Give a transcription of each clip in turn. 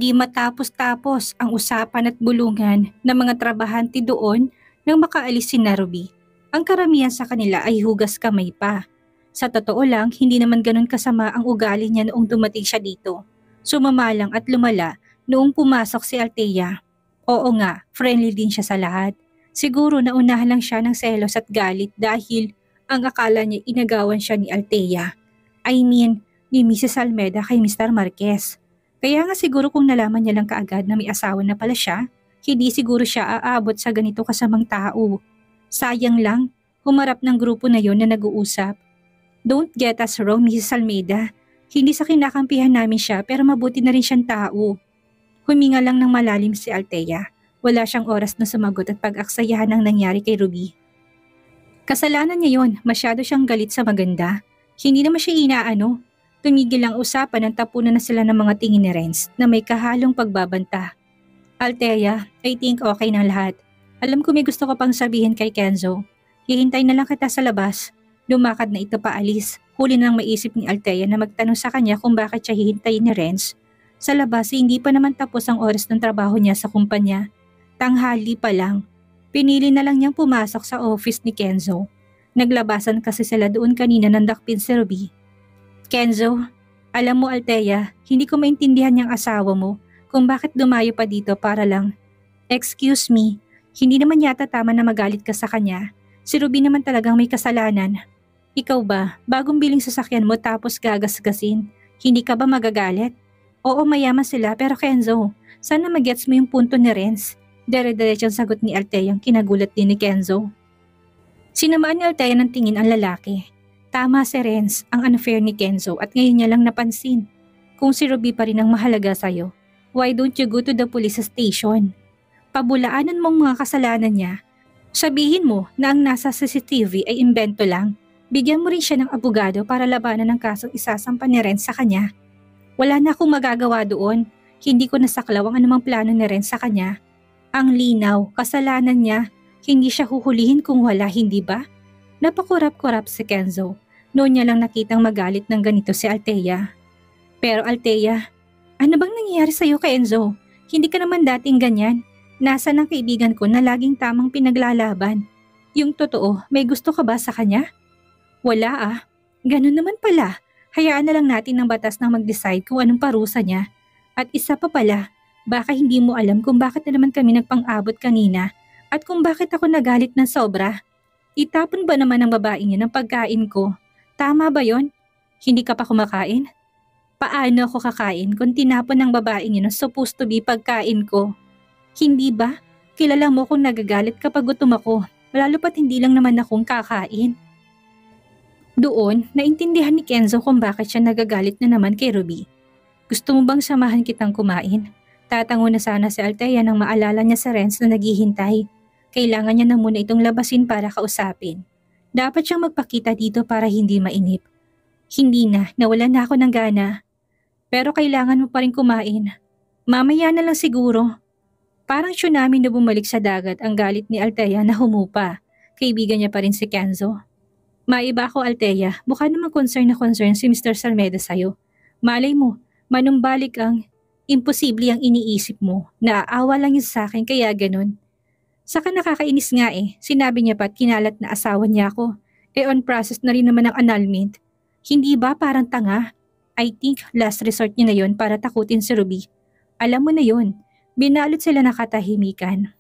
Hindi matapos-tapos ang usapan at bulungan ng mga trabahante doon nang makaalis si Ruby. Ang karamihan sa kanila ay hugas kamay pa. Sa totoo lang, hindi naman ganun kasama ang ugali niya noong dumating siya dito. Sumama lang at lumala noong pumasok si Althea. Oo nga, friendly din siya sa lahat. Siguro naunahan lang siya ng selos at galit dahil ang akala niya inagawan siya ni Althea. I mean, ni Mrs. Almeda kay Mr. Marquez. Kaya nga siguro kung nalaman niya lang kaagad na may asawa na pala siya, hindi siguro siya aabot sa ganito kasamang tao. Sayang lang, humarap ng grupo na yon na nag-uusap. Don't get us wrong, Mrs. Almeida. Hindi sa kinakampihan namin siya pero mabuti na rin siyang tao. Huminga lang ng malalim si Althea. Wala siyang oras na sumagot at pag-aksayahan ang nangyari kay Ruby. Kasalanan niya yon, masyado siyang galit sa maganda. Hindi naman siya inaano. Tumigil ang usapan at tapunan na sila ng mga tingin ni Renz na may kahalong pagbabanta. Althea, I think okay na lahat. Alam ko may gusto ko pang sabihin kay Kenzo. Hihintay na lang kita sa labas. Lumakad na ito paalis. Huli nang maisip ni Althea na magtanong sa kanya kung bakit siya hihintayin ni Renz. Sa labas, hindi pa naman tapos ang oras ng trabaho niya sa kumpanya. Tanghali pa lang. Pinili na lang niyang pumasok sa office ni Kenzo. Naglabasan kasi sila doon kanina ng dakpin si Ruby. Kenzo, alam mo Althea, hindi ko maintindihan niyang asawa mo kung bakit dumayo pa dito para lang. Excuse me, hindi naman yata tama na magalit ka sa kanya. Si Ruby naman talagang may kasalanan. Ikaw ba, bagong biling sasakyan mo tapos gagasgasin, hindi ka ba magagalit? Oo, mayaman sila pero Kenzo, sana magets mo yung punto ni Renz. Dere-derechang sagot ni Althea ang kinagulat din ni Kenzo. Sinamaan ni Althea ng tingin ang lalaki. Tama si Renz, ang unfair ni Kenzo at ngayon niya lang napansin. Kung si Ruby pa rin ang mahalaga sa'yo, why don't you go to the police station? Pabulaanan mong mga kasalanan niya. Sabihin mo na ang nasa CCTV ay imbento lang. Bigyan mo rin siya ng abogado para labanan ang kasong isasampa ni Renz sa kanya. Wala na akong magagawa doon. Hindi ko nasaklaw ang anumang plano ni Renz sa kanya. Ang linaw, kasalanan niya. Hindi siya huhulihin kung wala, hindi ba? Napakurap-kurap si Kenzo. Noon niya lang nakitang magalit ng ganito si Althea. Pero Althea, ano bang nangyayari sa'yo kay Enzo? Hindi ka naman dating ganyan. Nasaan ang kaibigan ko na laging tamang pinaglalaban? Yung totoo, may gusto ka ba sa kanya? Wala ah. Ganun naman pala. Hayaan na lang natin ng batas na mag-decide kung anong parusa niya. At isa pa pala, baka hindi mo alam kung bakit na naman kami nagpang-abot kanina at kung bakit ako nagalit ng sobra. Itapon ba naman ng babaeng niya ng pagkain ko? Tama ba yon? Hindi ka pa kumakain? Paano ako kakain kung tinapon ng babaeng yun ang supposed to be pagkain ko? Hindi ba? Kilala mo kung nagagalit kapag gutom ako, lalo pat hindi lang naman akong kakain. Doon, naintindihan ni Kenzo kung bakit siya nagagalit na naman kay Ruby. Gusto mo bang samahan kitang kumain? Tatango na sana si Althea nang maalala niya sa Renz na naghihintay. Kailangan niya na muna itong labasin para kausapin. Dapat siyang magpakita dito para hindi mainip. Hindi na, nawalan na ako ng gana. Pero kailangan mo pa rin kumain. Mamaya na lang siguro. Parang tsunami na bumalik sa dagat ang galit ni Althea na humupa. Kaibigan niya pa rin si Kenzo. Maiba ako Althea, mukha namang concern si Mr. Salmeda sa'yo. Malay mo, manumbalik ang imposible ang iniisip mo. Naaawa lang yun sa akin kaya ganun. Saka nakakainis nga sinabi niya pa't kinalat na asawa niya ako. On process na rin naman ang annulment. Hindi ba parang tanga? I think last resort niya na yon para takutin si Ruby. Alam mo na yon, binalot sila ng katahimikan.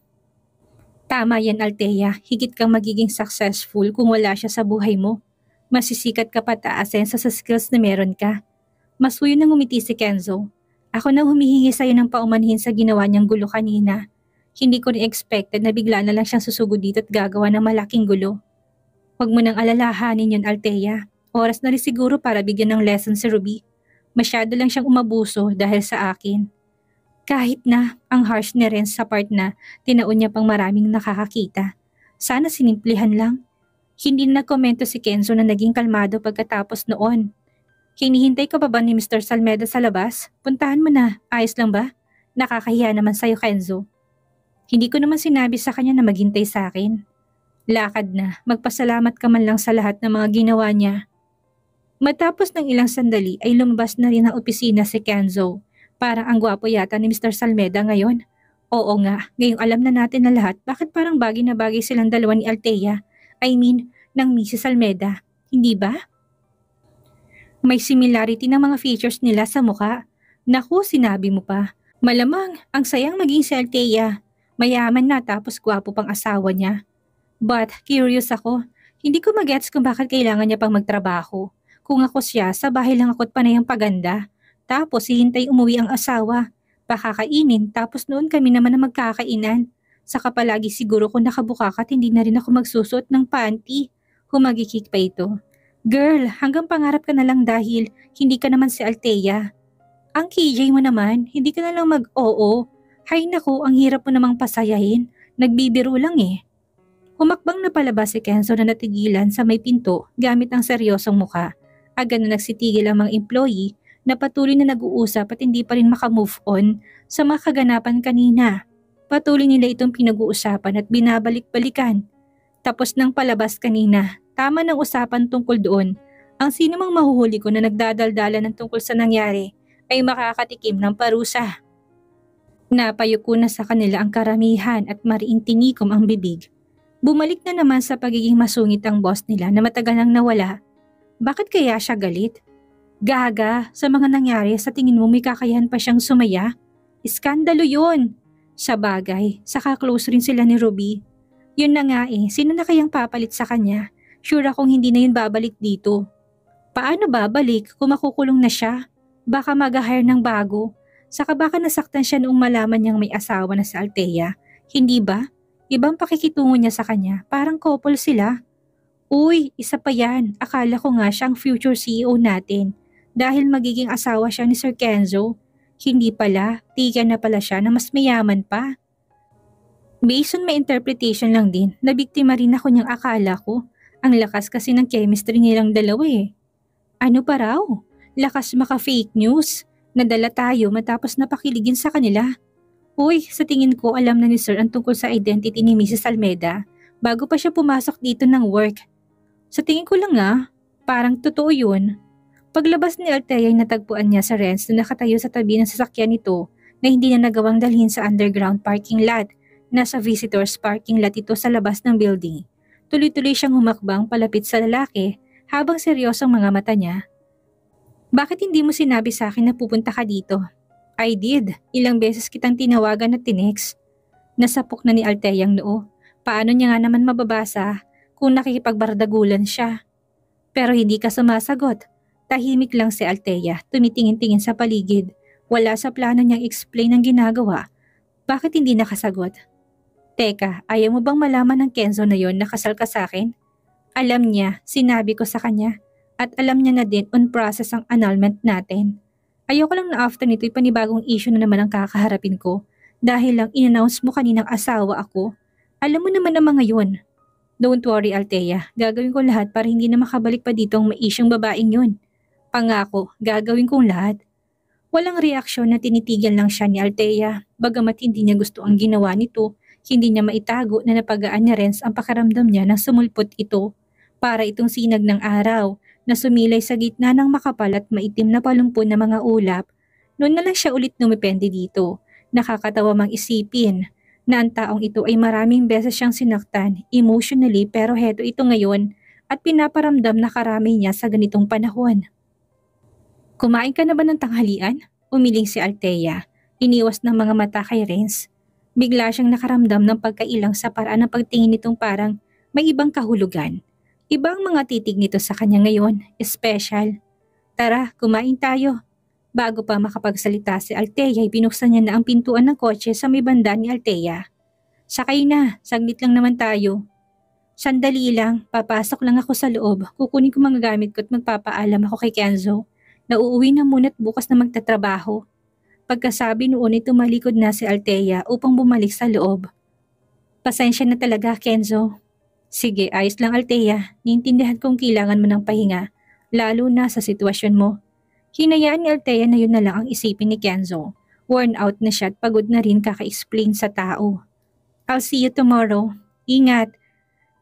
Tama yan Althea, higit kang magiging successful kung wala siya sa buhay mo. Masisikat ka pa taasen sa skills na meron ka. Masuyo nang umiti si Kenzo. Ako na humihingi sa'yo ng paumanhin sa ginawa niyang gulo kanina. Hindi ko rin expected na bigla na lang siyang susugod dito at gagawa ng malaking gulo. Huwag mo nang alalahanin yun, Althea. Oras na rin siguro para bigyan ng lesson si Ruby. Masyado lang siyang umabuso dahil sa akin. Kahit na ang harsh ni Renz sa part na tinaon niya pang maraming nakakakita. Sana sinimplihan lang. Hindi na nagkomento si Kenzo na naging kalmado pagkatapos noon. Hinihintay ka pa ba ni Mr. Salmeda sa labas? Puntahan mo na. Ayos lang ba? Nakakahiya naman sa'yo, Kenzo. Hindi ko naman sinabi sa kanya na maghintay sa akin. Lakad na, magpasalamat ka man lang sa lahat ng mga ginawa niya. Matapos ng ilang sandali ay lumabas na rin ang opisina si Kenzo. Parang ang gwapo yata ni Mr. Salmeda ngayon. Oo nga, ngayong alam na natin na lahat bakit parang bagay na bagay silang dalawa ni Althea. I mean, ng Mrs. Almeda. Hindi ba? May similarity ng mga features nila sa mukha. Naku, sinabi mo pa. Malamang, ang sayang maging si Althea. Mayaman na tapos gwapo pang asawa niya. But, curious ako. Hindi ko magets kung bakit kailangan niya pang magtrabaho. Kung ako siya, sa bahay lang ako't panay ang paganda. Tapos, hihintay umuwi ang asawa. Pakakainin, tapos noon kami naman ang magkakainan. Saka palagi siguro kung nakabuka ka at hindi na rin ako magsusuot ng panty. Humagikik pa ito. Girl, hanggang pangarap ka na lang dahil hindi ka naman si Althea. Ang KJ mo naman, hindi ka na lang mag-oo. Hay naku, ang hirap mo namang pasayahin. Nagbibiro lang eh. Humakbang na palabas si Kenzo na natigilan sa may pinto gamit ang seryosong muka. Agad na nagsitigil ang mga employee na patuloy na nag-uusap at hindi pa rin makamove on sa mga kaganapan kanina. Patuloy nila itong pinag-uusapan at binabalik-balikan. Tapos ng palabas kanina, tama ng usapan tungkol doon. Ang sino mang mahuhuli ko na nagdadaldala ng tungkol sa nangyari ay makakatikim ng parusa. Napayuko na sa kanila ang karamihan at mariing tinikom ang bibig. Bumalik na naman sa pagiging masungit ang boss nila na matagal nang nawala. Bakit kaya siya galit? Gaga, sa mga nangyari sa tingin mo may kakayahan pa siyang sumaya? Iskandalo yun! Sa bagay, saka close rin sila ni Ruby. Yun na nga eh, sino na kayang papalit sa kanya? Sure akong hindi na yun babalik dito. Paano babalik kung makukulong na siya? Baka mag-hire ng bago. Saka baka nasaktan siya noong malaman niyang may asawa na si Althea. Hindi ba? Ibang pakikitungo niya sa kanya, parang couple sila. Uy, isa pa yan. Akala ko nga siya ang future CEO natin. Dahil magiging asawa siya ni Sir Kenzo. Hindi pala, tika na pala siya na mas mayaman pa. Based on my interpretation lang din, nabiktima rin ako niyang akala ko. Ang lakas kasi ng chemistry nilang dalawa eh. Ano pa raw? Lakas maka-fake news. Nadala tayo matapos napakiligin sa kanila. Uy, sa tingin ko alam na ni Sir ang tungkol sa identity ni Mrs. Almeda bago pa siya pumasok dito ng work. Sa tingin ko lang parang totoo yun. Paglabas ni Althea ay natagpuan niya sa Renz na nakatayo sa tabi ng sasakyan nito na hindi na nagawang dalhin sa underground parking lot. Nasa visitors parking lot ito sa labas ng building. Tuloy-tuloy siyang humakbang palapit sa lalaki habang seryosong mga mata niya. Bakit hindi mo sinabi sa akin na pupunta ka dito? I did. Ilang beses kitang tinawagan at tinext. Nasapok na ni Althea ang noo. Paano niya nga naman mababasa kung nakikipagbardagulan siya? Pero hindi ka sumasagot. Tahimik lang si Althea, tumitingin-tingin sa paligid. Wala sa plano niyang explain ang ginagawa. Bakit hindi nakasagot? Teka, ayaw mo bang malaman ng Kenzo na yon na kasal ka sa akin? Alam niya, sinabi ko sa kanya. At alam niya na din on process ang annulment natin. Ayoko lang na after nito'y panibagong issue na naman ang kakaharapin ko. Dahil lang in-announce mo kaninang asawa ako. Alam mo naman ang mga yun. Don't worry Althea, gagawin ko lahat para hindi na makabalik pa dito ang maisyang babaeng yun. Pangako, gagawin kong lahat. Walang reaksyon na tinitigan lang siya ni Althea. Bagamat hindi niya gusto ang ginawa nito, hindi niya maitago na napagaan niya Renz ang pakaramdam niya nang sumulpot ito. Para itong sinag ng araw na sumilay sa gitna ng makapal at maitim na palumpon na mga ulap. Noon na lang siya ulit numipende dito. Nakakatawa mang isipin na ang taong ito ay maraming beses siyang sinaktan emotionally pero heto ito ngayon at pinaparamdam na karami niya sa ganitong panahon. Kumain ka na ba ng tanghalian? Umiling si Althea. Iniwas ng mga mata kay Renz. Bigla siyang nakaramdam ng pagkailang sa paraan ng pagtingin nitong parang may ibang kahulugan. Ibang mga titig nito sa kanya ngayon, special. Tara, kumain tayo. Bago pa makapagsalita si Althea ay binuksan niya na ang pintuan ng kotse sa may banda ni Althea. Sakay na, saglit lang naman tayo. Sandali lang, papasok lang ako sa loob, kukunin ko mga gamit ko at magpapaalam ako kay Kenzo. Nauuwi na muna at bukas na magtatrabaho. Pagkasabi noon ay tumalikod na si Althea upang bumalik sa loob. Pasensya na talaga, Kenzo. Sige, ayos lang Althea, niintindihan kong kailangan mo ng pahinga, lalo na sa sitwasyon mo. Hinayaan ni Althea na yun na lang ang isipin ni Kenzo. Worn out na siya at pagod na rin kaka-explain sa tao. I'll see you tomorrow. Ingat.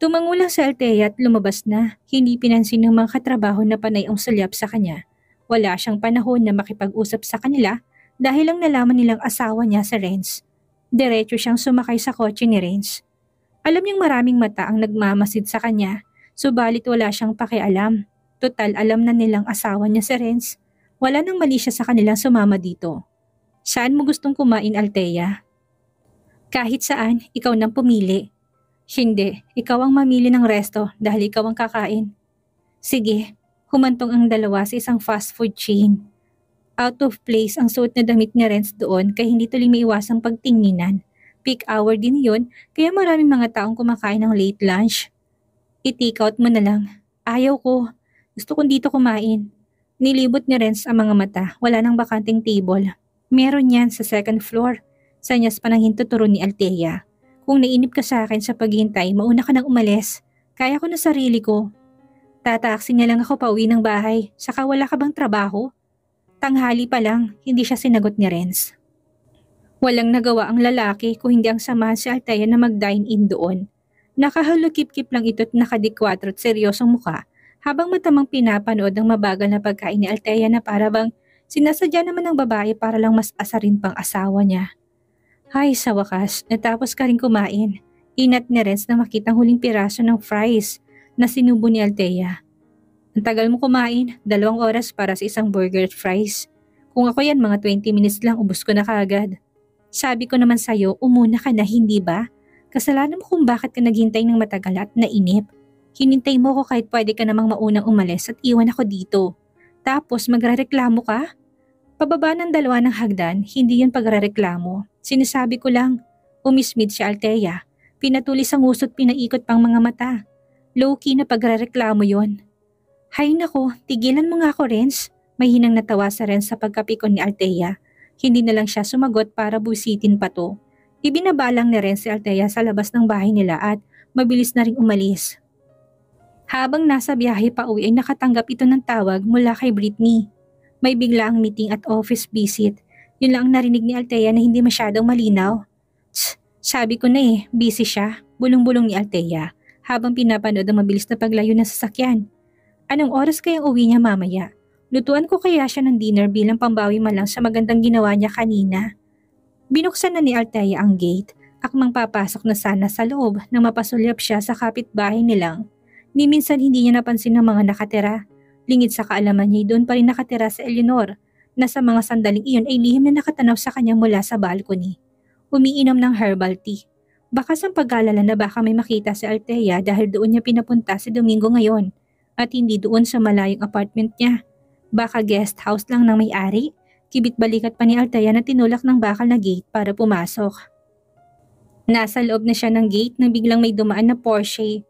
Tumango lang si Althea at lumabas na, hindi pinansin ng mga katrabaho na panay ang sulyap sa kanya. Wala siyang panahon na makipag-usap sa kanila Dahil lang nalaman nilang asawa niya si Renz, diretso siyang sumakay sa kotse ni Renz. Alam niyang maraming mata ang nagmamasid sa kanya, subalit wala siyang pakialam. Total alam na nilang asawa niya si Renz. Wala nang mali siya sa kanilang sumama dito. Saan mo gustong kumain, Althea? Kahit saan, ikaw nang pumili. Hindi, ikaw ang mamili ng resto dahil ikaw ang kakain. Sige, humantong ang dalawa sa isang fast food chain. Out of place ang suot na damit ni Renz doon kaya hindi tuloy maiwasang pagtinginan. Peak hour din yun kaya maraming mga taong kumakain ng late lunch. I-take out mo na lang. Ayaw ko. Gusto kong dito kumain. Nilibot ni Renz ang mga mata. Wala nang bakanting table. Meron yan sa second floor. Sanyas pa nang hintuturo ni Althea. Kung nainip ka sa akin sa paghintay, mauna ka nang umalis. Kaya ko na sarili ko. Tataksi niya lang ako pauwi ng bahay. Saka wala ka bang trabaho? Tanghali pa lang, hindi siya sinagot ni Renz. Walang nagawa ang lalaki kung hindi ang samahan si Althea na mag-dine-in doon. Nakahalukip-kip lang ito't nakadikwatro at seryosong muka habang matamang pinapanood ang mabagal na pagkain ni Althea na para bang sinasadya naman ng babae para lang mas asarin pang asawa niya. Hay, sa wakas, natapos ka rin kumain. Inat ni Renz na makitang huling piraso ng fries na sinubo ni Althea. Ang tagal mo kumain, 2 oras para sa isang burger at fries. Kung ako yan, mga 20 minutes lang, ubos ko na kaagad. Sabi ko naman sa'yo, umuna ka na, hindi ba? Kasalanan mo kung bakit ka naghintay ng matagal at nainip. Hinintay mo ko kahit pwede ka namang maunang umalis at iwan ako dito. Tapos magrereklamo ka? Pababa ng 2 ng hagdan, hindi yun pagrereklamo. Sinasabi ko lang, umismid si Althea. Pinatulis ang usot, pinaikot pang mga mata. Low-key na pagrereklamo yon. Hay nako, tigilan mo nga ako, Renz. May hinang natawa sa Renz sa pagkapikon ni Althea. Hindi na lang siya sumagot para busitin pa to. Ibinabalang ni Renz si Althea sa labas ng bahay nila at mabilis na ring umalis. Habang nasa biyahe pa uwi ay nakatanggap ito ng tawag mula kay Britney. May biglaang meeting at office visit. Yun lang ang narinig ni Althea na hindi masyadong malinaw. Tss, sabi ko na busy siya, bulong-bulong ni Althea habang pinapanood ang mabilis na paglayo ng sasakyan. Anong oras kayang uwi niya mamaya? Lutuan ko kaya siya ng dinner bilang pambawi man lang sa magandang ginawa niya kanina. Binuksan na ni Althea ang gate, akmang papasok na sana sa loob nang mapasulyap siya sa kapitbahay nilang. Ni minsan hindi niya napansin ng mga nakatira. Lingid sa kaalaman niya doon pa rin nakatira sa Eleanor, na sa mga sandaling iyon ay lihim na nakatanaw sa kanya mula sa balcony. Umiinom ng herbal tea. Bakas ang pag-alala na baka may makita si Althea dahil doon niya pinapunta si Domingo ngayon at hindi doon sa malayong apartment niya. Baka guest house lang ng may-ari. Kibit balikat pa ni Althea na tinulak ng bakal na gate para pumasok. Nasa loob na siya ng gate nang biglang may dumaan na Porsche.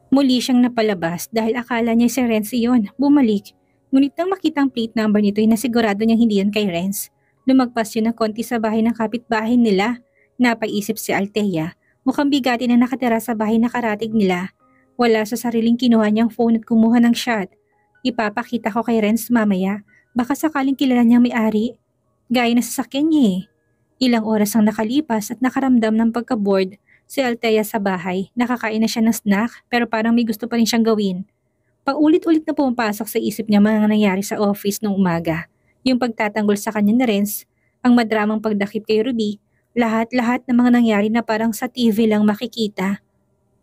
Muli siyang napalabas dahil akala niya si Renz iyon. Bumalik. Ngunit nang makita ang plate number nito ay nasigurado niyang hindi yan kay Renz. Lumagpas yun ng konti sa bahay ng kapitbahay nila. Napaisip si Althea. Mukhang bigati na nakatira sa bahay na karatig nila. Wala sa sariling kinuha niyang phone at kumuha ng shot. Ipapakita ko kay Renz mamaya. Baka sakaling kilala niyang may-ari. Gaya na sasakyan niya eh. Ilang oras ang nakalipas at nakaramdam ng pagka-bored si Althea sa bahay. Nakakain na siya ng snack pero parang may gusto pa rin siyang gawin. Paulit-ulit na pumapasok sa isip niya mga nangyari sa office nung umaga. Yung pagtatanggol sa kanya ni Renz, ang madramang pagdakip kay Ruby, lahat-lahat ng mga nangyari na parang sa TV lang makikita.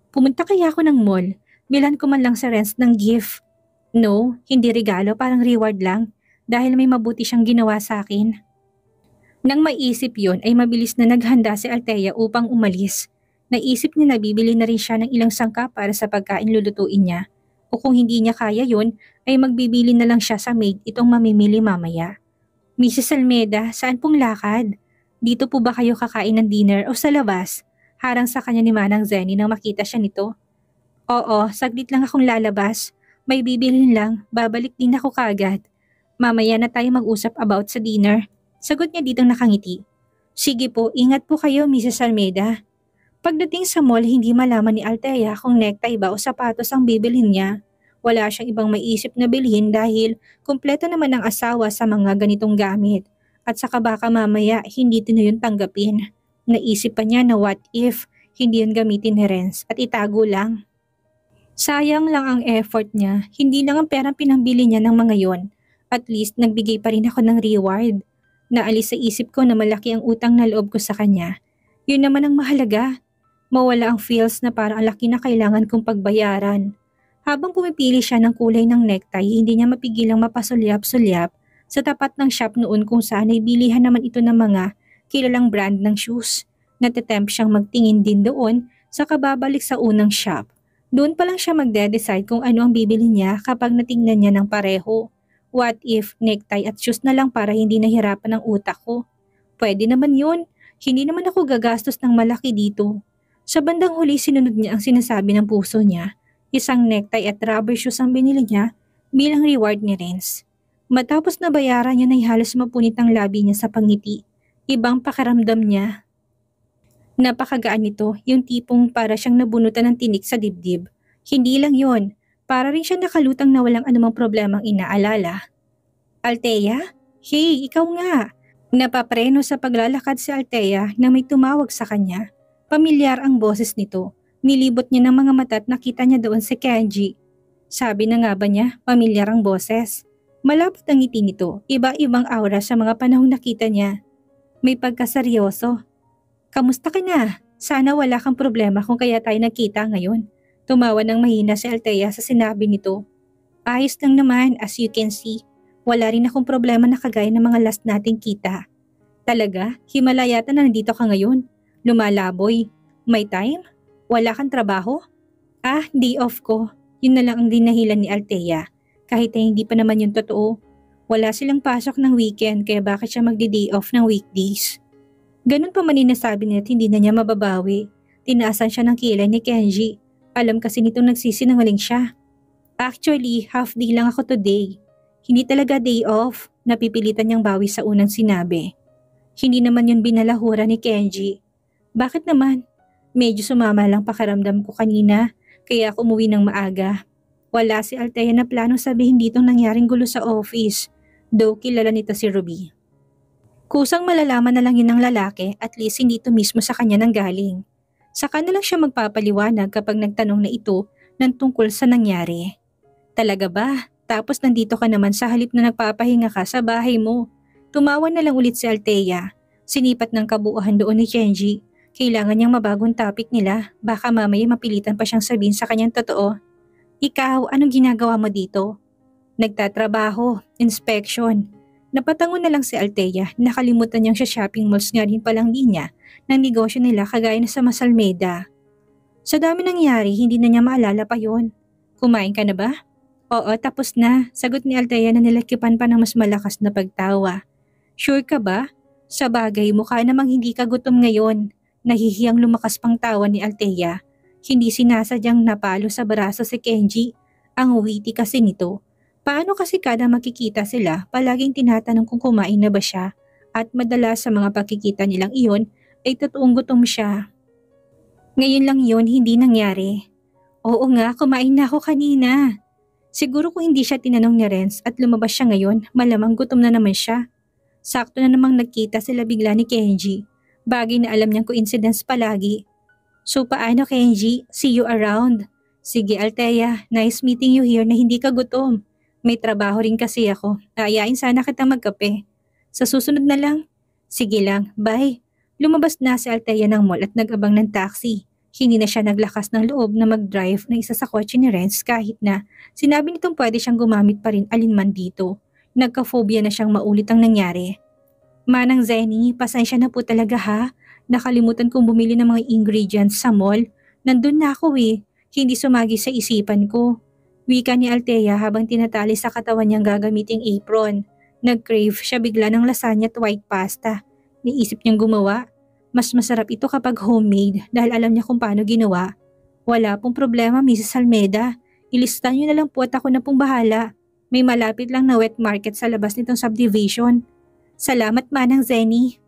Pumunta kaya ako ng mall, bilhan ko man lang sa Renz ng gift. No, hindi regalo, parang reward lang dahil may mabuti siyang ginawa sa akin. Nang maisip yon ay mabilis na naghanda si Althea upang umalis. Naisip niya na bibili na rin siya ng ilang sangka para sa pagkain lulutuin niya. O kung hindi niya kaya yon, ay magbibili na lang siya sa maid itong mamimili mamaya. Mrs. Almeda, saan pong lakad? Dito po ba kayo kakain ng dinner o sa labas? Harang sa kanya ni Manang Zenny nang makita siya nito. Oo, saglit lang akong lalabas. May bibilhin lang, babalik din ako kaagad. Mamaya na tayo mag-usap about sa dinner. Sagot niya ditong nakangiti. Sige po, ingat po kayo Mrs. Almeda. Pagdating sa mall, hindi malaman ni Althea kung necktie ba o sapatos ang bibilhin niya. Wala siyang ibang maisip na bilhin dahil kumpleto naman ang asawa sa mga ganitong gamit. At saka baka mamaya hindi din yun tanggapin. Naisip pa niya na what if hindi yun gamitin ni Renz at itago lang. Sayang lang ang effort niya, hindi lang ang perang pinambili niya ng mga yon. At least nagbigay pa rin ako ng reward. Naalis sa isip ko na malaki ang utang na loob ko sa kanya. Yun naman ang mahalaga. Mawala ang feels na parang ang laki na kailangan kong pagbayaran. Habang pumipili siya ng kulay ng necktie, hindi niya mapigilang mapasulyap-sulyap sa tapat ng shop noon kung saan ay bilihan naman ito ng mga kilalang brand ng shoes. Natitempt siyang magtingin din doon sa kababalik sa unang shop. Doon pa lang siya magde-decide kung ano ang bibili niya kapag natingnan niya ng pareho. What if necktie at shoes na lang para hindi nahirapan ang utak ko? Pwede naman yun. Hindi naman ako gagastos ng malaki dito. Sa bandang huli sinunod niya ang sinasabi ng puso niya. Isang necktie at rubber shoes ang binili niya bilang reward ni Renz. Matapos na bayaran niya na halos mapunit ang labi niya sa pangiti. Ibang pakiramdam niya. Napakagaan nito, yung tipong para siyang nabunutan ng tinik sa dibdib. Hindi lang yon, para rin siya nakalutang na walang anumang problemang inaalala. Althea? Hey, ikaw nga! Napapreno sa paglalakad si Althea na may tumawag sa kanya. Pamilyar ang boses nito. Nilibot niya ng mga mata at nakita niya doon si Kenji. Sabi na nga ba niya, pamilyar ang boses? Malapot ang ngiti nito, iba-ibang aura sa mga panahong nakita niya. May pagkaseryoso. Kamusta ka na? Sana wala kang problema kung kaya tayo nagkita ngayon. Tumawa ng mahina si Althea sa sinabi nito. Ayos lang naman, as you can see. Wala rin akong problema na kagaya ng mga last nating kita. Talaga? Himala yata na nandito ka ngayon. Lumalaboy. May time? Wala kang trabaho? Day off ko. Yun na lang ang dinahilan ni Althea. Kahit na hindi pa naman yun totoo. Wala silang pasok ng weekend kaya bakit siya magdi-day off ng weekdays? Ganun pa man inasabi niya at hindi na niya mababawi. Tinaasan siya ng kilay ni Kenji. Alam kasi nitong nagsisinungaling siya. Actually, half day lang ako today. Hindi talaga day off. Napipilitan niyang bawi sa unang sinabi. Hindi naman yun binalahura ni Kenji. Bakit naman? Medyo sumama lang pakiramdam ko kanina kaya ako umuwi ng maaga. Wala si Althea na plano sabihin ditong nangyaring gulo sa office. Though kilala nito si Ruby. Kusang malalaman na lang yun ng lalaki at least hindi ito mismo sa kanya nang galing. Saka na lang siya magpapaliwanag kapag nagtanong na ito ng tungkol sa nangyari. Talaga ba? Tapos nandito ka naman sa halip na nagpapahinga ka sa bahay mo. Tumawa na lang ulit si Althea. Sinipat ng kabuuhan doon ni Kenji. Kailangan niyang mabagong topic nila. Baka mamaya mapilitan pa siyang sabihin sa kanyang totoo. Ikaw, anong ginagawa mo dito? Nagtatrabaho, inspection. Napatango na lang si Althea. Nakalimutan niyang sa shopping malls nga rin palang linya ng negosyo nila kagaya na sa Masalmeda. Sa dami nangyari, hindi na niya maalala pa yon. Kumain ka na ba? Oo, tapos na. Sagot ni Althea na nilakipan pa ng mas malakas na pagtawa. Sure ka ba? Sa bagay, mukha namang hindi ka gutom ngayon. Nahihiyang lumakas pang tawa ni Althea. Hindi sinasadyang napalo sa braso si Kenji. Ang witty kasi nito. Paano kasi kada makikita sila, palaging tinatanong kung kumain na ba siya at madalas sa mga pagkikita nilang iyon ay totoong gutom siya. Ngayon lang iyon hindi nangyari. Oo nga, kumain na ako kanina. Siguro kung hindi siya tinanong ni Renz at lumabas siya ngayon, malamang gutom na naman siya. Sakto na namang nagkita sila bigla ni Kenji. Bagay na alam niyang coincidence palagi. So paano Kenji? See you around. Sige Althea, nice meeting you here na hindi ka gutom. May trabaho rin kasi ako. Ayain sana kita magkape. Sa susunod na lang? Sige lang, bye. Lumabas na si Althea ng mall at nag-abang ng taxi. Hindi na siya naglakas ng loob na mag-drive ng isa sa kotse ni Renz kahit na sinabi nitong pwede siyang gumamit pa rin alinman dito. Nagka-phobia na siyang maulit ang nangyari. Manang Zenny, pasensya na po talaga ha. Nakalimutan kong bumili ng mga ingredients sa mall. Nandun na ako eh. Hindi sumagi sa isipan ko. Wika ni Althea habang tinatali sa katawan niyang gagamiting apron. Nag-crave siya bigla ng lasagna at white pasta. Niisip niyang gumawa. Mas masarap ito kapag homemade dahil alam niya kung paano ginawa. Wala pong problema Mrs. Almeda. Ilista niyo na lang po at ako na pong bahala. May malapit lang na wet market sa labas nitong subdivision. Salamat Manang Zenny.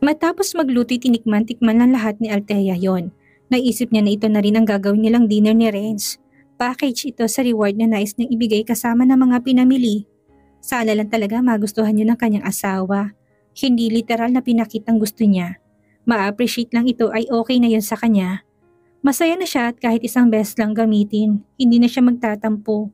Matapos magluto'y tinikman-tikman lang lahat ni Althea yon. Naisip niya na ito na rin ang gagawin nilang dinner ni Renz. Package ito sa reward na nais niyang ibigay kasama ng mga pinamili. Sana lang talaga magustuhan niyo ng kanyang asawa. Hindi literal na pinakitang gusto niya. Ma-appreciate lang ito ay okay na yun sa kanya. Masaya na siya at kahit isang beses lang gamitin, hindi na siya magtatampo.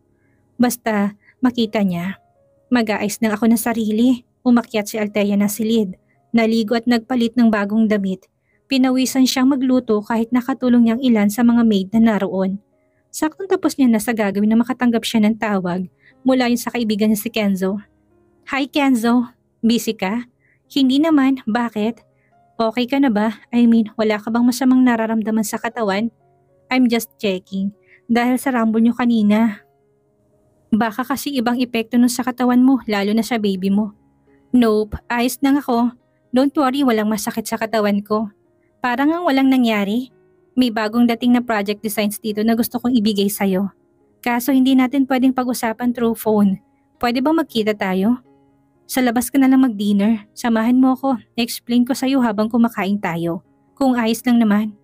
Basta makita niya. Mag-aayos lang ako ng sarili. Umakyat si Althea ng silid. Naligo at nagpalit ng bagong damit. Pinawisan siyang magluto kahit nakatulong niyang ilan sa mga maid na naroon. Saktong tapos niya na sa gagawin na makatanggap siya ng tawag mula yun sa kaibigan niya si Kenzo. Hi Kenzo, busy ka? Hindi naman, bakit? Okay ka na ba? I mean, wala ka bang masamang nararamdaman sa katawan? I'm just checking, dahil sa rumble niyo kanina. Baka kasi ibang epekto nun sa katawan mo, lalo na sa baby mo. Nope, ayos lang ako. Don't worry, walang masakit sa katawan ko. Parang ang walang nangyari. May bagong dating na project designs dito na gusto kong ibigay sa'yo. Kaso hindi natin pwedeng pag-usapan through phone. Pwede bang magkita tayo? Sa labas ka na lang mag-dinner. Samahan mo ako. Explain ko sa'yo habang kumakain tayo. Kung ayos lang naman.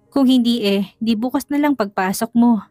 Kung hindi di bukas na lang pagpasok mo.